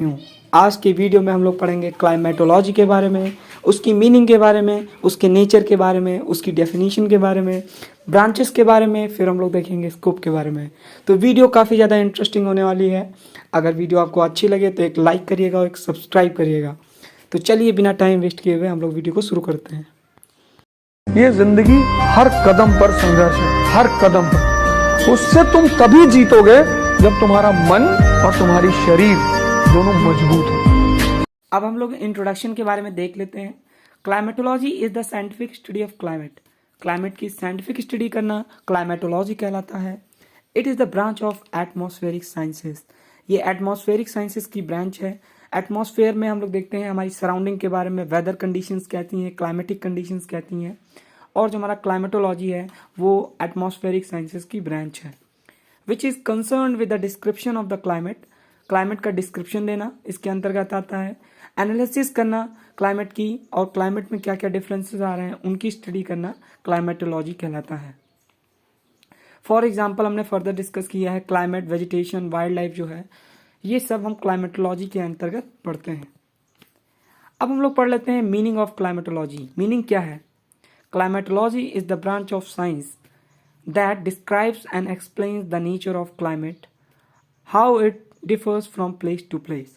कैसी हूँ। आज की वीडियो में हम लोग पढ़ेंगे क्लाइमेटोलॉजी के बारे में, उसकी मीनिंग के बारे में, उसके नेचर के बारे में, उसकी डेफिनेशन के बारे में, ब्रांचेस के बारे में, फिर हम लोग देखेंगे स्कोप के बारे में। तो वीडियो काफ़ी ज़्यादा इंटरेस्टिंग होने वाली है। अगर वीडियो आपको अच्छी लगे तो एक लाइक करिएगा और एक सब्सक्राइब करिएगा। तो चलिए बिना टाइम वेस्ट किए हुए हम लोग वीडियो को शुरू करते हैं। ये जिंदगी हर कदम पर संघर्ष है, हर कदम पर। उससे तुम तभी जीतोगे जब तुम्हारा मन और तुम्हारी शरीर दोनों मजबूत हो। अब हम लोग इंट्रोडक्शन के बारे में देख लेते हैं। Climatology is the scientific study of climate. Climate की साइंटिफिक स्टडी करना क्लाइमेटोलॉजी कहलाता है। It is the branch of atmospheric sciences. ये एटमॉस्फेरिक साइंसेस की ब्रांच है। एटमॉस्फेयर में हम लोग देखते हैं हमारी सराउंडिंग के बारे में, वेदर कंडीशंस कहती हैं, क्लाइमेटिक कंडीशंस कहती हैं। और जो हमारा क्लाइमेटोलॉजी है वो एटमॉस्फेरिक साइंसेस की ब्रांच है, which is concern with the description of the climate. Climate का डिस्क्रिप्शन देना इसके अंतर्गत आता है। एनालिसिस करना क्लाइमेट की, और क्लाइमेट में क्या क्या डिफरेंसेस आ रहे हैं उनकी स्टडी करना क्लाइमेटोलॉजी कहलाता है। फॉर एग्जाम्पल हमने फर्दर डिस्कस किया है क्लाइमेट, वेजिटेशन, वाइल्ड लाइफ जो है, ये सब हम क्लाइमेटोलॉजी के अंतर्गत पढ़ते हैं। अब हम लोग पढ़ लेते हैं मीनिंग ऑफ क्लाइमेटोलॉजी। मीनिंग क्या है? Climatology is the branch of science that describes and explains the nature of climate, how it differs from place to place.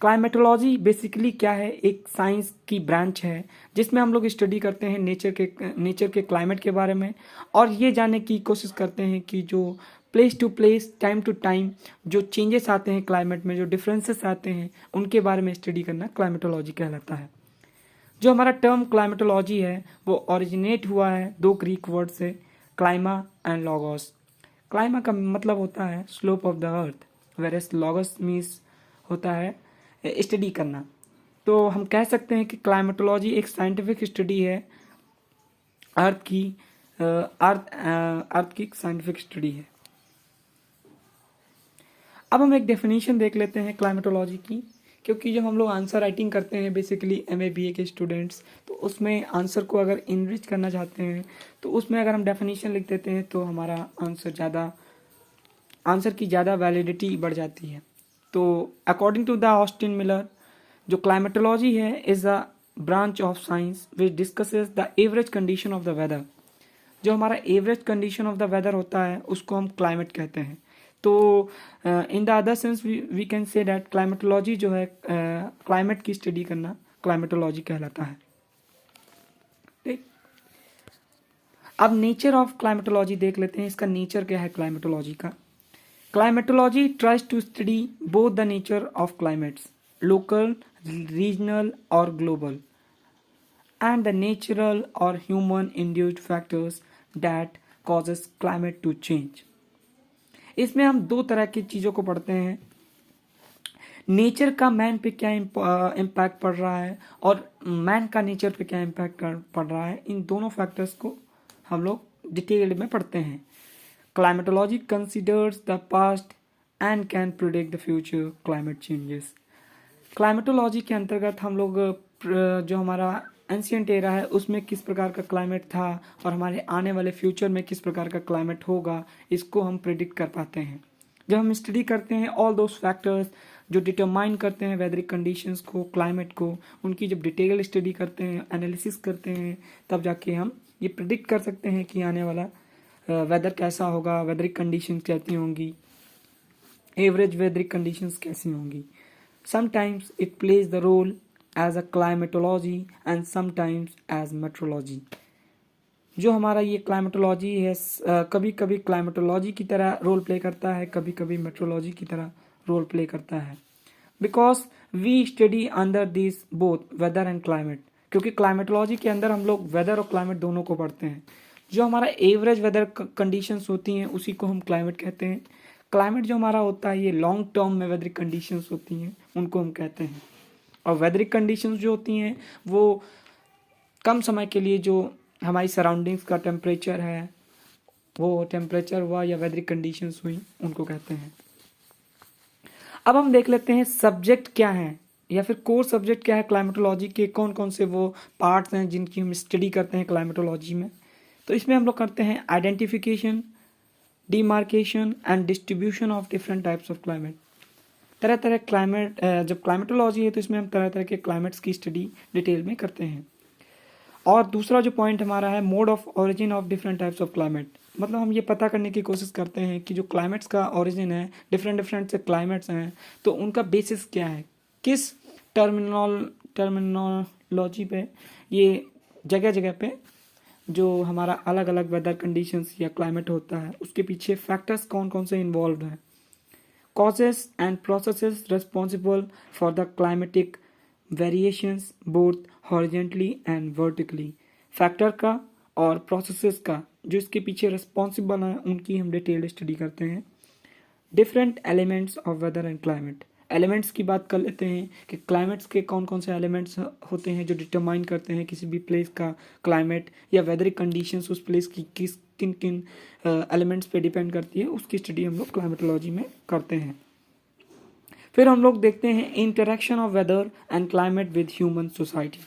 Climatology basically क्या है? एक साइंस की ब्रांच है जिसमें हम लोग स्टडी करते हैं नेचर के क्लाइमेट के बारे में, और ये जानने की कोशिश करते हैं कि जो place to place, time to time जो चेंजेस आते हैं क्लाइमेट में, जो डिफरेंसेस आते हैं, उनके बारे में स्टडी करना क्लाइमेटोलॉजी कहलाता है। जो हमारा टर्म क्लाइमेटोलॉजी है वो ओरिजिनेट हुआ है दो ग्रीक वर्ड से, क्लाइमा एंड लॉगोस। क्लाइमा का मतलब होता है slope of the earth, whereas logos means होता है स्टडी करना। तो हम कह सकते हैं कि क्लाइमेटोलॉजी एक साइंटिफिक स्टडी है, अर्थ की साइंटिफिक स्टडी है। अब हम एक डेफिनेशन देख लेते हैं क्लाइमेटोलॉजी की, क्योंकि जब हम लोग आंसर राइटिंग करते हैं बेसिकली MA BA के स्टूडेंट्स, तो उसमें आंसर को अगर इनरिच करना चाहते हैं तो उसमें अगर हम डेफिनेशन लिख देते हैं तो हमारा आंसर की ज़्यादा वैलिडिटी बढ़ जाती है। तो according to the Austin Miller, जो क्लाइमेटोलॉजी है is a branch of science which discusses the average condition of the weather. जो हमारा average condition of the weather होता है उसको हम क्लाइमेट कहते हैं। तो in the other sense we can say that climatology जो है क्लाइमेट की स्टडी करना क्लाइमेटोलॉजी कहलाता है। ठीक, अब नेचर ऑफ क्लाइमेटोलॉजी देख लेते हैं। इसका नेचर क्या है क्लाइमेटोलॉजी का? Climatology tries to study both the nature of climates, local, regional और global, and the natural or human induced factors that causes climate to change. इसमें हम दो तरह की चीज़ों को पढ़ते हैं। नेचर का मैन पे क्या इम्पैक्ट पड़ रहा है और मैन का नेचर पे क्या इम्पैक्ट पड़ रहा है, इन दोनों फैक्टर्स को हम लोग डिटेल में पढ़ते हैं। Climatology considers the past and can predict the future climate changes. Climatology के अंतर्गत हम लोग जो हमारा एंशियंट एरा है उसमें किस प्रकार का क्लाइमेट था और हमारे आने वाले फ्यूचर में किस प्रकार का क्लाइमेट होगा, इसको हम प्रिडिक्ट कर पाते हैं। जब हम स्टडी करते हैं ऑल दोज फैक्टर्स जो डिटरमाइन करते हैं वेदरिक कंडीशंस को, क्लाइमेट को, उनकी जब डिटेल स्टडी करते हैं, एनालिसिस करते हैं, तब जाके हम ये प्रिडिक्ट कर सकते हैं कि आने वाला वेदर कैसा होगा, वेदरिक कंडीशंस कैसी होंगी, एवरेज वेदरिक कंडीशंस कैसी होंगी। Sometimes it plays the role as a climatology and sometimes as meteorology। जो हमारा ये क्लाइमेटोलॉजी है कभी कभी क्लाइमेटोलॉजी की तरह रोल प्ले करता है, कभी कभी मेट्रोलॉजी की तरह रोल प्ले करता है, because we study under this both weather and climate. क्योंकि क्लाइमेटोलॉजी के अंदर हम लोग वेदर और क्लाइमेट दोनों को पढ़ते हैं। जो हमारा एवरेज वेदर कंडीशंस होती हैं उसी को हम क्लाइमेट कहते हैं। क्लाइमेट जो हमारा होता है ये लॉन्ग टर्म में वेदरिक कंडीशंस होती हैं, उनको हम कहते हैं। और वेदरिक कंडीशंस जो होती हैं वो कम समय के लिए जो हमारी सराउंडिंग्स का टेम्परेचर है, वो टेम्परेचर हुआ या वेदरिक कंडीशंस हुई, उनको कहते हैं। अब हम देख लेते हैं सब्जेक्ट क्या है या फिर कोर सब्जेक्ट क्या है क्लाइमेटोलॉजी के, कौन कौन से वो पार्ट्स हैं जिनकी हम स्टडी करते हैं क्लाइमेटोलॉजी में। तो इसमें हम लोग करते हैं identification, demarcation and distribution of different types of climate. तरह तरह क्लाइमेट जब क्लाइमेटोलॉजी है तो इसमें हम तरह तरह के क्लाइमेट्स की स्टडी डिटेल में करते हैं। और दूसरा जो पॉइंट हमारा है mode of origin of different types of climate, मतलब हम ये पता करने की कोशिश करते हैं कि जो क्लाइमेट्स का ओरिजिन है, डिफरेंट से क्लाइमेट्स हैं तो उनका बेसिस क्या है, किस टर्मिनोलॉजी पे ये जगह जगह पे जो हमारा अलग अलग वेदर कंडीशंस या क्लाइमेट होता है उसके पीछे फैक्टर्स कौन कौन से इन्वॉल्व हैं, causes and processes responsible for the climatic variations both horizontally and vertically। Factor का और प्रोसेसेस का जो इसके पीछे रिस्पॉन्सिबल हैं उनकी हम डिटेल्ड स्टडी करते हैं। Different elements of weather and climate, elements की बात कर लेते हैं कि क्लाइमेट्स के कौन कौन से एलिमेंट्स होते हैं जो डिटरमाइन करते हैं किसी भी प्लेस का क्लाइमेट या वेदर कंडीशंस उस प्लेस की किन किन एलिमेंट्स पे डिपेंड करती है, उसकी स्टडी हम लोग क्लाइमेटोलॉजी में करते हैं। फिर हम लोग देखते हैं interaction of weather and climate with human society,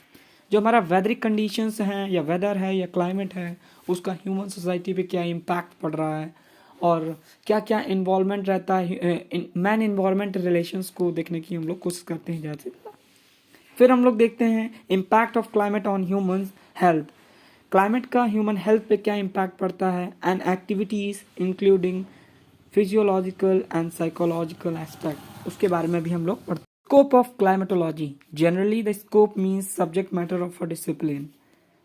जो हमारा वेदरिक कंडीशंस हैं या वेदर है या क्लाइमेट है उसका ह्यूमन सोसाइटी पे क्या इम्पैक्ट पड़ रहा है और क्या क्या इन्वॉल्वमेंट रहता है, मैन इन्वायरमेंट रिलेशंस को देखने की हम लोग कोशिश करते हैं ज़्यादा से। फिर हम लोग देखते हैं impact of climate on human health, climate का ह्यूमन हेल्थ पे क्या इम्पैक्ट पड़ता है and activities including physiological and psychological aspect, उसके बारे में भी हम लोग पढ़ते हैं। Scope of climatology, generally the scope means subject matter of a discipline,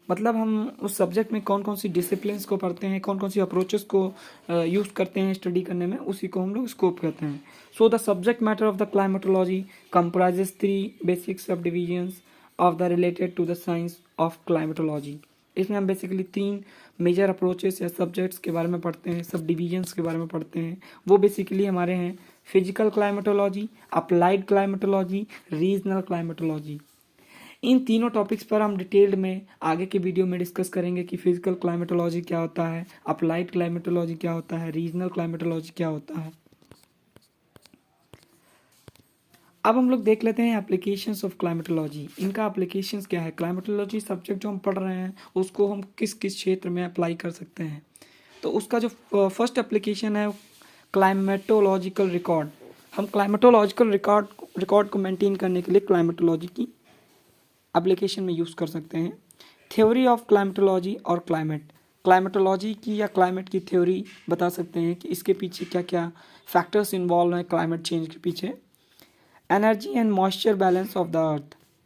मतलब हम उस सब्जेक्ट में कौन कौन सी डिसिप्लिन्स को पढ़ते हैं, कौन कौन सी अप्रोचेस को यूज़ करते हैं स्टडी करने में, उसी को हम लोग स्कोप कहते हैं। So the subject matter of the climatology comprises 3 basic subdivisions of the related to the science of climatology. इसमें हम बेसिकली 3 मेजर अप्रोचेस या सब्जेक्ट्स के बारे में पढ़ते हैं, सब डिविजन्स के बारे में पढ़ते हैं। वो बेसिकली हमारे हैं physical climatology, applied climatology, regional climatology. इन तीनों टॉपिक्स पर हम डिटेल्ड में आगे के वीडियो में डिस्कस करेंगे कि फिजिकल क्लाइमेटोलॉजी क्या होता है, अप्लाइड क्लाइमेटोलॉजी क्या होता है, रीजनल क्लाइमेटोलॉजी क्या होता है। अब हम लोग देख लेते हैं एप्लीकेशंस ऑफ क्लाइमेटोलॉजी, इनका एप्लीकेशंस क्या है, क्लाइमेटोलॉजी सब्जेक्ट जो हम पढ़ रहे हैं उसको हम किस किस क्षेत्र में अप्लाई कर सकते हैं। तो उसका जो फर्स्ट एप्लीकेशन है क्लाइमेटोलॉजिकल रिकॉर्ड, हम क्लाइमेटोलॉजिकल रिकॉर्ड को मेंटेन करने के लिए क्लाइमेटोलॉजी की एप्लीकेशन में यूज़ कर सकते हैं। थ्योरी ऑफ क्लाइमेटोलॉजी और क्लाइमेटोलॉजी की या क्लाइमेट की थ्योरी बता सकते हैं कि इसके पीछे क्या क्या फैक्टर्स इन्वॉल्व हैं क्लाइमेट चेंज के पीछे। Energy and moisture balance of the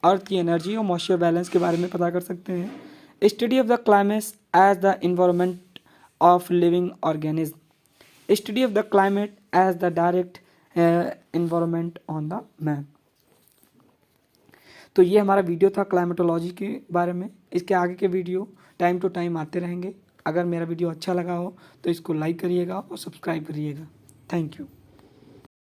अर्थ की एनर्जी और मॉइस्चर बैलेंस के बारे में पता कर सकते हैं। Study of the climate as the environment of living organism, study of the climate as the direct environment on the map. तो ये हमारा वीडियो था क्लाइमेटोलॉजी के बारे में। इसके आगे के वीडियो टाइम टू टाइम आते रहेंगे। अगर मेरा वीडियो अच्छा लगा हो तो इसको लाइक करिएगा और सब्सक्राइब करिएगा। Thank you.